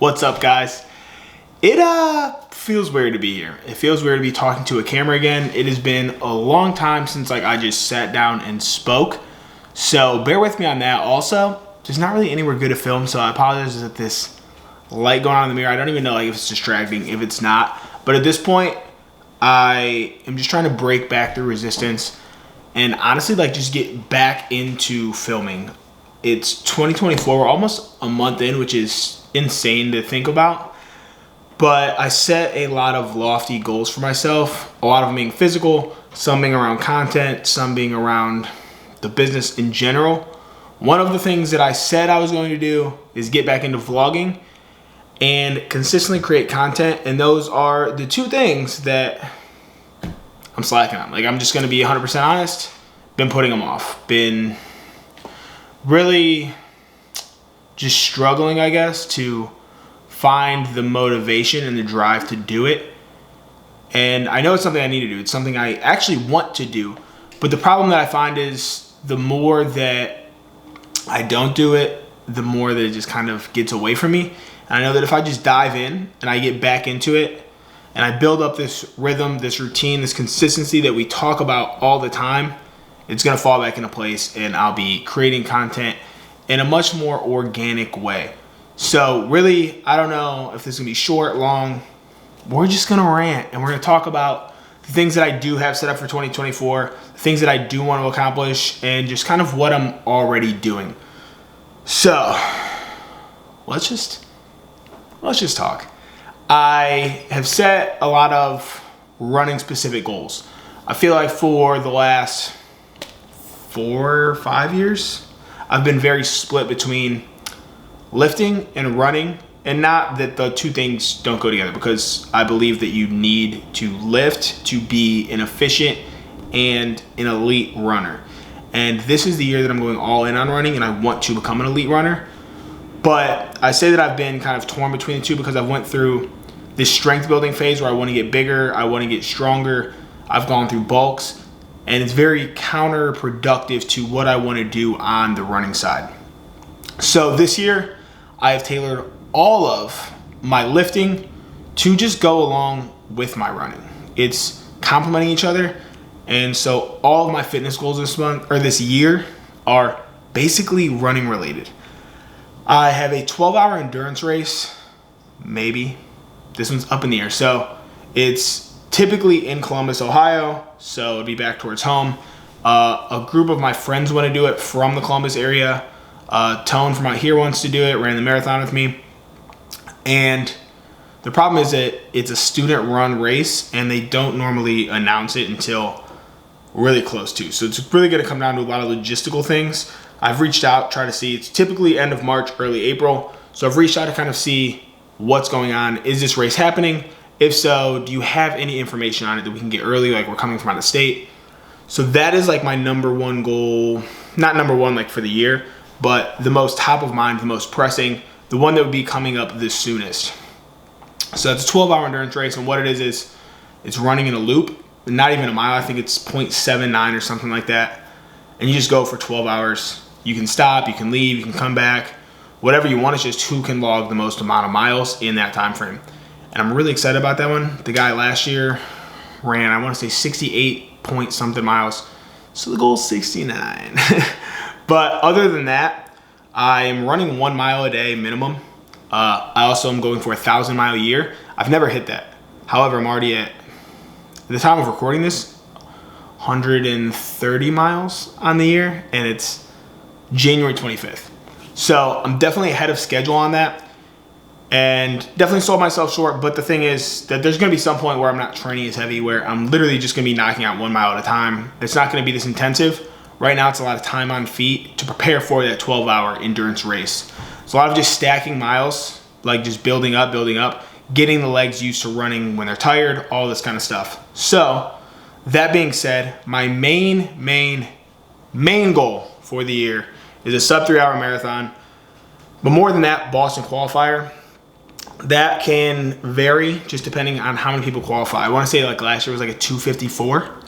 What's up, guys? It feels weird to be here. It feels weird to be talking to a camera again. It has been a long time since I just sat down and spoke. So bear with me on that. Also, there's not really anywhere good to film, so I apologize that this light going on in the mirror. I don't even know if it's distracting, if it's not. But at this point, I am just trying to break back the resistance and honestly just get back into filming. It's 2024. We're almost a month in, which is insane to think about. But I set a lot of lofty goals for myself, a lot of them being physical, some being around content, some being around the business in general. One of the things that I said I was going to do is get back into vlogging and consistently create content. And those are the two things that I'm slacking on. I'm just going to be 100% honest. Been putting them off. Been really just struggling, I guess, to find the motivation and the drive to do it. And I know it's something I need to do. It's something I actually want to do. But the problem that I find is the more that I don't do it, the more that it just kind of gets away from me. And I know that if I just dive in and I get back into it and I build up this rhythm, this routine, this consistency that we talk about all the time, it's going to fall back into place and I'll be creating content in a much more organic way. So really, I don't know if this is going to be short, long. We're just going to rant and we're going to talk about the things that I do have set up for 2024, the things that I do want to accomplish, and just kind of what I'm already doing. So let's just talk. I have set a lot of running specific goals. I feel like for the last 4 or 5 years, I've been very split between lifting and running, and not that the two things don't go together, because I believe that you need to lift to be an efficient and an elite runner. And this is the year that I'm going all in on running, and I want to become an elite runner. But I say that I've been kind of torn between the two because I've went through this strength building phase where I want to get bigger, I want to get stronger. I've gone through bulks, and it's very counterproductive to what I want to do on the running side. So this year, I have tailored all of my lifting to just go along with my running. It's complementing each other. And so all of my fitness goals this year are basically running related. I have a 12-hour endurance race, maybe. This one's up in the air. So it's typically in Columbus, Ohio. So it'd be back towards home. A group of my friends want to do it from the Columbus area. Tone from out here wants to do it, ran the marathon with me. And the problem is that it's a student run race and they don't normally announce it until really close to. So it's really going to come down to a lot of logistical things. I've reached out, try to see. It's typically end of March, early April. So I've reached out to kind of see what's going on. Is this race happening? If so, do you have any information on it that we can get early? We're coming from out of state. So that is my number one goal. Not number one for the year, but the most top of mind, the most pressing, the one that would be coming up the soonest. So it's a 12-hour endurance race, and what it is it's running in a loop, not even a mile. I think it's 0.79 or something like that. And you just go for 12 hours. You can stop, you can leave, you can come back, whatever you want. It's just who can log the most amount of miles in that time frame. And I'm really excited about that one. The guy last year ran, I want to say 68 point something miles. So the goal is 69. But other than that, I am running 1 mile a day minimum. I also am going for a 1,000-mile a year. I've never hit that. However, I'm already at the time of recording this, 130 miles on the year, and it's January 25th. So I'm definitely ahead of schedule on that, and definitely sold myself short. But the thing is that there's going to be some point where I'm not training as heavy, where I'm literally just going to be knocking out 1 mile at a time. It's not going to be this intensive. Right now, it's a lot of time on feet to prepare for that 12-hour endurance race. It's a lot of just stacking miles, just building up, getting the legs used to running when they're tired, all this kind of stuff. So that being said, my main goal for the year is a sub 3-hour marathon. But more than that, Boston qualifier. That can vary just depending on how many people qualify. I want to say last year was a 254.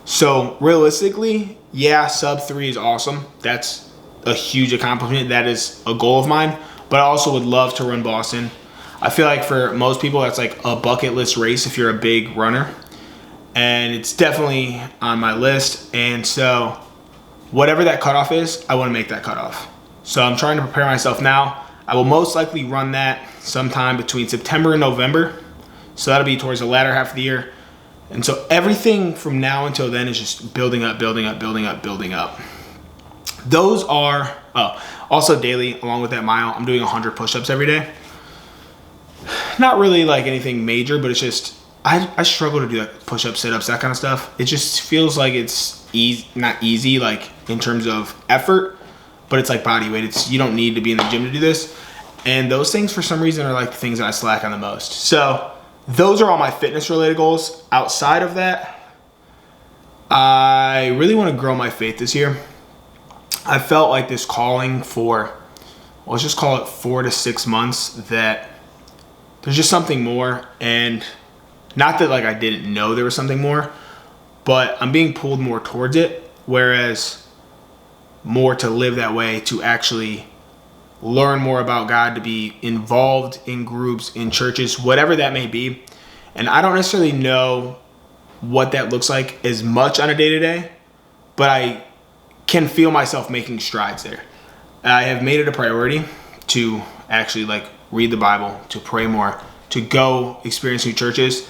So realistically, yeah, sub 3 is awesome. That's a huge accomplishment. That is a goal of mine. But I also would love to run Boston. I feel like for most people, that's like a bucket list race if you're a big runner. And it's definitely on my list. And so whatever that cutoff is, I want to make that cutoff. So I'm trying to prepare myself now. I will most likely run that sometime between September and November. So that'll be towards the latter half of the year. And so everything from now until then is just building up, building up, building up, building up. Those are, also daily, along with that mile, I'm doing 100 push-ups every day. Not really like anything major, but it's just, I struggle to do like push-ups, sit-ups, that kind of stuff. It just feels like it's not easy, like in terms of effort, but it's like body weight. You don't need to be in the gym to do this. And those things for some reason are like the things that I slack on the most. So those are all my fitness related goals. Outside of that, I really want to grow my faith this year. I felt like this calling for, let's just call it 4 to 6 months, that there's just something more. And not that like I didn't know there was something more, but I'm being pulled more towards it. Whereas more to live that way, to actually learn more about God, to be involved in groups, in churches, whatever that may be. And I don't necessarily know what that looks like as much on a day-to-day, but I can feel myself making strides there. I have made it a priority to actually like read the Bible, to pray more, to go experience new churches.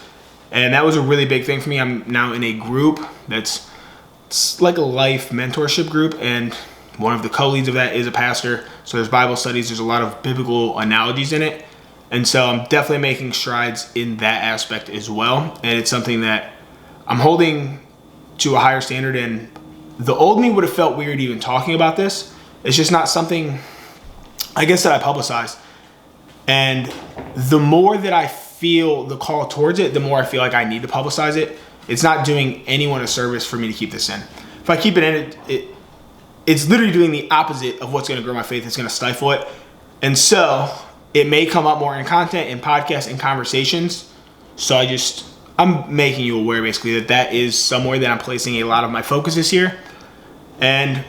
And that was a really big thing for me. I'm now in a group it's like a life mentorship group, and one of the co-leads of that is a pastor. So there's Bible studies, there's a lot of biblical analogies in it. And so I'm definitely making strides in that aspect as well. And it's something that I'm holding to a higher standard. And the old me would have felt weird even talking about this. It's just not something, I guess, that I publicize. And the more that I feel the call towards it, the more I feel like I need to publicize it. It's not doing anyone a service for me to keep this in. If I keep it in, it's literally doing the opposite of what's going to grow my faith. It's going to stifle it. And so it may come up more in content, in podcasts, in conversations. So I'm making you aware basically that is somewhere that I'm placing a lot of my focus this year. And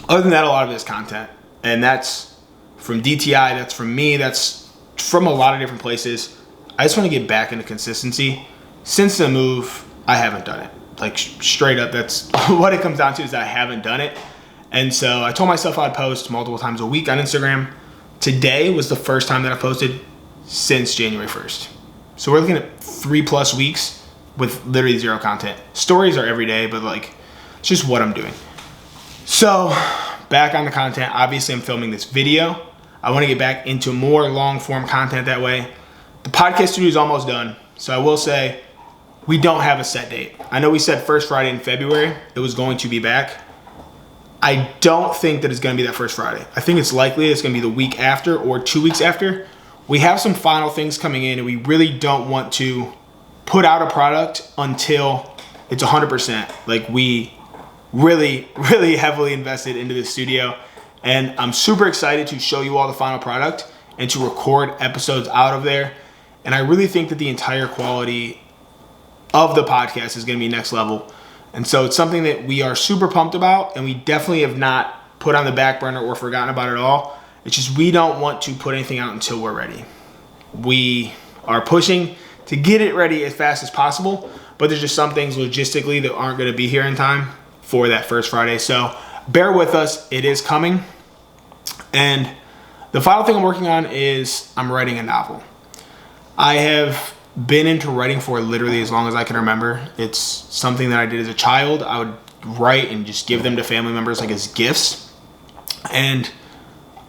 other than that, a lot of it is content. And that's from DTI, that's from me, that's from a lot of different places. I just want to get back into consistency. Since the move, I haven't done it. Like straight up, that's what it comes down to, is that I haven't done it. And so I told myself I'd post multiple times a week on Instagram. Today was the first time that I posted since January 1st. So we're looking at 3+ weeks with literally zero content. Stories are every day, but like it's just what I'm doing. So back on the content, obviously I'm filming this video. I want to get back into more long form content that way. The podcast studio is almost done. So I will say we don't have a set date. I know we said first Friday in February it was going to be back. I don't think that it's going to be that first Friday. I think it's likely it's going to be the week after or 2 weeks after. We have some final things coming in, and we really don't want to put out a product until it's 100%. Like we really, really heavily invested into this studio, and I'm super excited to show you all the final product and to record episodes out of there. And I really think that the entire quality of the podcast is going to be next level. And so it's something that we are super pumped about, and we definitely have not put on the back burner or forgotten about it at all. It's just we don't want to put anything out until we're ready. We are pushing to get it ready as fast as possible, but there's just some things logistically that aren't going to be here in time for that first Friday. So bear with us. It is coming. And the final thing I'm working on is I'm writing a novel. I have been into writing for literally as long as I can remember. It's something that I did as a child. I would write and just give them to family members like as gifts. And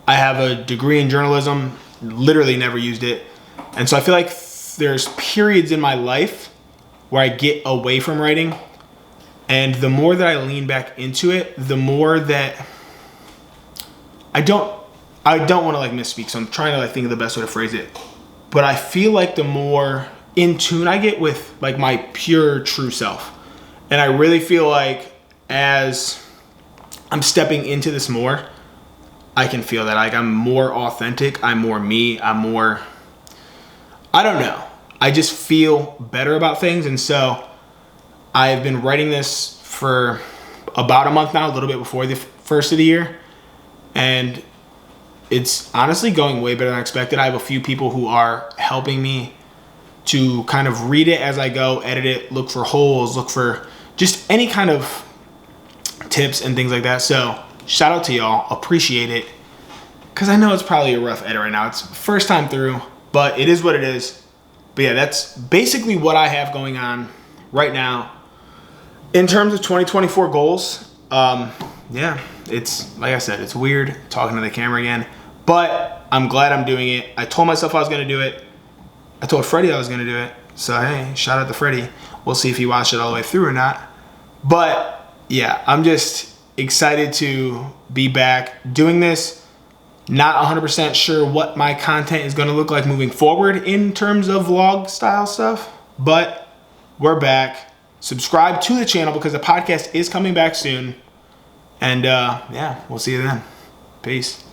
I have a degree in journalism, literally never used it. And so I feel like there's periods in my life where I get away from writing. And the more that I lean back into it, the more that I don't want to like misspeak. So I'm trying to like think of the best way to phrase it. But I feel like the more in tune I get with like my pure true self. And I really feel like as I'm stepping into this more, I can feel that like I'm more authentic. I'm more me. I'm more, I don't know. I just feel better about things. And so I've been writing this for about a month now, a little bit before the first of the year. And it's honestly going way better than I expected. I have a few people who are helping me to kind of read it as I go, edit it, look for holes, look for just any kind of tips and things like that. So shout out to y'all. Appreciate it. Because I know it's probably a rough edit right now. It's first time through, but it is what it is. But yeah, that's basically what I have going on right now. In terms of 2024 goals, yeah, it's like I said, it's weird talking to the camera again, but I'm glad I'm doing it. I told myself I was going to do it. I told Freddie I was going to do it. So, hey, shout out to Freddie. We'll see if he watched it all the way through or not. But yeah, I'm just excited to be back doing this. Not 100% sure what my content is going to look like moving forward in terms of vlog style stuff, but we're back. Subscribe to the channel because the podcast is coming back soon. And yeah, we'll see you then. Peace.